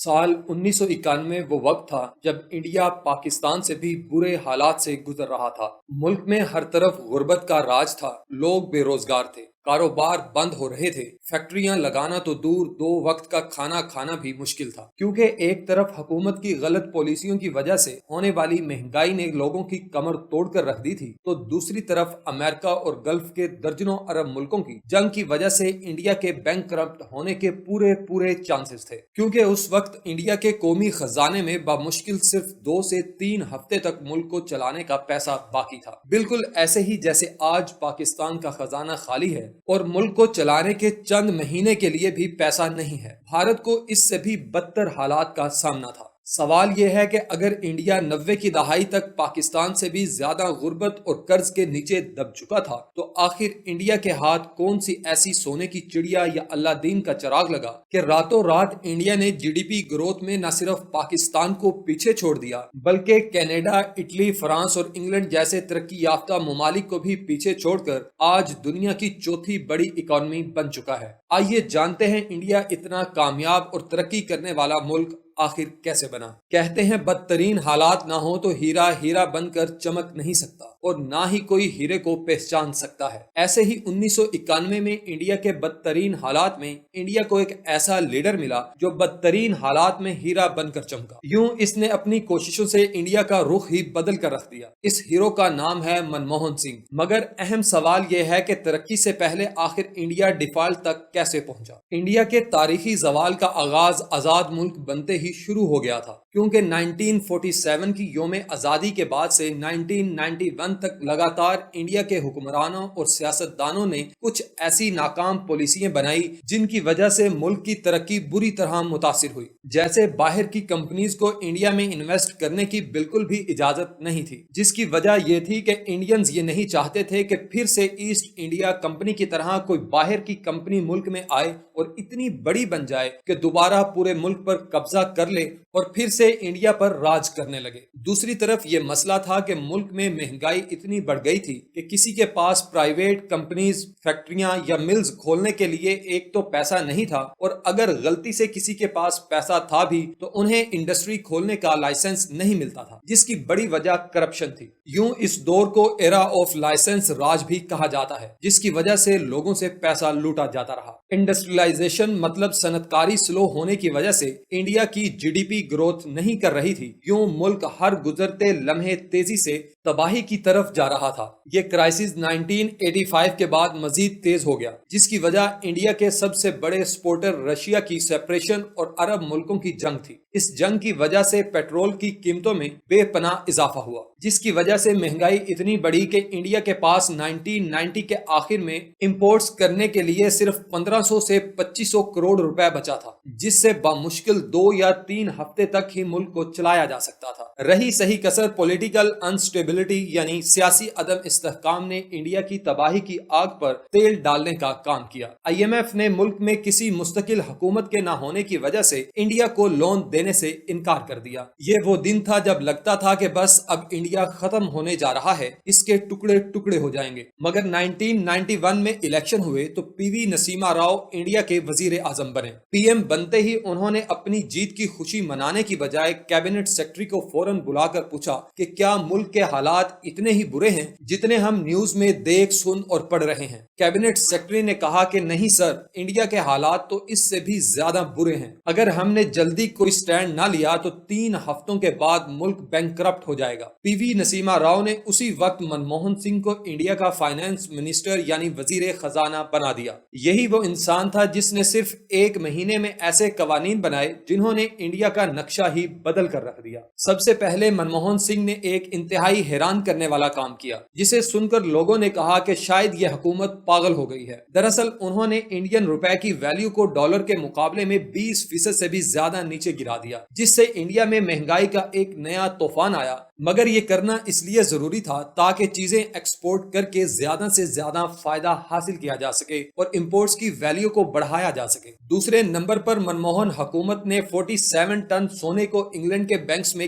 سال 1991 وہ وقت تھا جب انڈیا پاکستان سے بھی برے حالات سے گزر رہا تھا۔ ملک میں ہر طرف غربت کا راج تھا، لوگ بے روزگار تھے، کاروبار بند ہو رہے تھے، فیکٹریاں لگانا تو دور، 2 وقت کا کھانا کھانا بھی مشکل تھا، کیونکہ ایک طرف حکومت کی غلط پالیسیوں کی وجہ سے ہونے والی مہنگائی نے لوگوں کی کمر توڑ کر رکھ دی تھی، تو دوسری طرف امریکہ اور گلف کے درجنوں ارب ملکوں کی جنگ کی وجہ سے انڈیا کے بینک کرپٹ ہونے کے پورے چانسز تھے، کیونکہ اس وقت انڈیا کے قومی خزانے میں بمشکل صرف 2 سے 3 ہفتے تک ملک کو چلانے کا پیسہ باقی تھا، بالکل ایسے ہی جیسے آج پاکستان کا خزانہ خالی ہے اور ملک کو چلانے کے چند مہینے کے لیے بھی پیسہ نہیں ہے۔ بھارت کو اس سے بھی بدتر حالات کا سامنا تھا۔ سوال یہ ہے کہ اگر انڈیا 90 کی دہائی تک پاکستان سے بھی زیادہ غربت اور قرض کے نیچے دب چکا تھا، تو آخر انڈیا کے ہاتھ کون سی ایسی سونے کی چڑیا یا اللہ دین کا چراغ لگا کہ راتوں رات انڈیا نے جی ڈی پی گروتھ میں نہ صرف پاکستان کو پیچھے چھوڑ دیا، بلکہ کینیڈا، اٹلی، فرانس اور انگلینڈ جیسے ترقی یافتہ ممالک کو بھی پیچھے چھوڑ کر آج دنیا کی چوتھی بڑی اکانومی بن چکا ہے۔ آئیے جانتے ہیں انڈیا اتنا کامیاب اور ترقی کرنے والا ملک آخر کیسے بنا۔ کہتے ہیں بدترین حالات نہ ہو تو ہیرا ہیرا بن کر چمک نہیں سکتا، اور نہ ہی کوئی ہیرے کو پہچان سکتا ہے۔ ایسے ہی 1991 میں انڈیا کے بدترین حالات میں انڈیا کو ایک ایسا لیڈر ملا جو بدترین حالات میں ہیرا بن کر چمکا۔ یوں اس نے اپنی کوششوں سے انڈیا کا رخ ہی بدل کر رکھ دیا۔ اس ہیرو کا نام ہے منموہن سنگھ۔ مگر اہم سوال یہ ہے کہ ترقی سے پہلے آخر انڈیا ڈیفالٹ تک کیسے پہنچا؟ انڈیا کے تاریخی زوال کا آغاز آزاد ملک بنتے ہی شروع ہو گیا تھا، کیونکہ 1947 کی یوم آزادی کے بعد سے 1991 تک لگاتار انڈیا کے حکمرانوں اور سیاستدانوں نے کچھ ایسی ناکام پالیسیاں بنائی جن کی وجہ سے ملک کی ترقی بری طرح متاثر ہوئی۔ جیسے باہر کی کمپنیز کو انڈیا میں انویسٹ کرنے کی بالکل بھی اجازت نہیں تھی، جس کی وجہ یہ تھی کہ انڈینز یہ نہیں چاہتے تھے کہ پھر سے ایسٹ انڈیا کمپنی کی طرح کوئی باہر کی کمپنی ملک میں آئے اور اتنی بڑی بن جائے کہ دوبارہ پورے ملک پر قبضہ کر لے اور پھر سے انڈیا پر راج کرنے لگے۔ دوسری طرف یہ مسئلہ تھا کہ ملک میں مہنگائی اتنی بڑھ گئی تھی کہ کسی کے پاس پرائیویٹ کمپنیز، فیکٹریاں یا ملز کھولنے کے لیے ایک تو پیسہ نہیں تھا، اور اگر غلطی سے کسی کے پاس پیسہ تھا بھی تو انہیں انڈسٹری کھولنے کا لائسنس نہیں ملتا تھا، جس کی بڑی وجہ کرپشن تھی۔ یوں اس دور کو ایرا آف لائسنس راج بھی کہا جاتا ہے، جس کی وجہ سے لوگوں سے پیسہ لوٹا جاتا رہا۔ انڈسٹریلائزیشن مطلب صنعت کاری سلو ہونے کی وجہ سے انڈیا کی جی ڈی پی گروتھ نہیں کر رہی تھی۔ یوں ملک ہر گزرتے لمحے تیزی سے تباہی کی طرف جا رہا تھا۔ یہ کرائسس 1985 کے بعد مزید تیز ہو گیا، جس کی وجہ انڈیا کے سب سے بڑے سپورٹر رشیا کی سیپریشن اور عرب ملکوں کی جنگ تھی۔ اس جنگ کی وجہ سے پیٹرول کی قیمتوں میں بے پناہ اضافہ ہوا، جس کی وجہ سے مہنگائی اتنی بڑھی کہ انڈیا کے پاس 1990 کے آخر میں امپورٹس کرنے کے لیے صرف 1500 سے 2500 کروڑ روپے بچا تھا، جس سے بمشکل 2 یا 3 ہفتے تک ہی ملک کو چلایا جا سکتا تھا۔ رہی صحیح کسر پولیٹیکل انسٹیبلٹی یعنی سیاسی عدم استحکام نے انڈیا کی تباہی کی آگ پر تیل ڈالنے کا کام کیا۔ آئی ایم ایف نے ملک میں کسی مستقل حکومت کے نہ ہونے کی وجہ سے انڈیا کو لون دینے سے انکار کر دیا۔ یہ وہ دن تھا جب لگتا تھا کہ بس اب انڈیا ختم ہونے جا رہا ہے، اس کے ٹکڑے ٹکڑے ہو جائیں گے۔ مگر 1991 میں الیکشن ہوئے تو پی وی نرسمہا راؤ انڈیا کے وزیر اعظم بنے۔ پی ایم بنتے ہی انہوں نے اپنی جیت کی خوشی منانے کی بجائے کیبنٹ سیکرٹری کو فوراً بلا کر پوچھا کہ کیا ملک کے حالات اتنے ہی برے ہیں جتنے ہم نیوز میں دیکھ، سن اور پڑھ رہے ہیں؟ کیبنٹ سیکرٹری نے کہا کہ نہیں سر، انڈیا کے حالات تو اس سے بھی زیادہ برے ہیں۔ اگر ہم نے جلدی کوئی سٹینڈ نہ لیا تو 3 ہفتوں کے بعد ملک بینک کرپٹ ہو جائے گا۔ پی وی نرسمہا راؤ نے اسی وقت منموہن سنگھ کو انڈیا کا فائنانس منسٹر یعنی وزیر خزانہ بنا دیا۔ یہی وہ انسان تھا جس نے صرف 1 مہینے میں ایسے قوانین بنائے جنہوں نے انڈیا کا نقشہ ہی بدل کر رکھ دیا۔ سب سے پہلے منموہن سنگھ نے ایک انتہائی حیران کرنے والا کام کیا، جسے سن کر لوگوں نے کہا کہ شاید یہ حکومت پاگل ہو گئی ہے۔ دراصل انہوں نے انڈین روپے کی ویلیو کو ڈالر کے مقابلے میں 20% سے بھی زیادہ نیچے گرا دیا، جس سے انڈیا میں مہنگائی کا ایک نیا طوفان آیا۔ مگر یہ کرنا اس لیے ضروری تھا تاکہ چیزیں ایکسپورٹ کر کے زیادہ سے زیادہ فائدہ حاصل کیا جا سکے اور امپورٹس کی ویلیو کو بڑھایا جا سکے۔ دوسرے نمبر پر منموہن حکومت نے 47 ٹن سونے کو انگلینڈ کے بینکس میں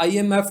IMF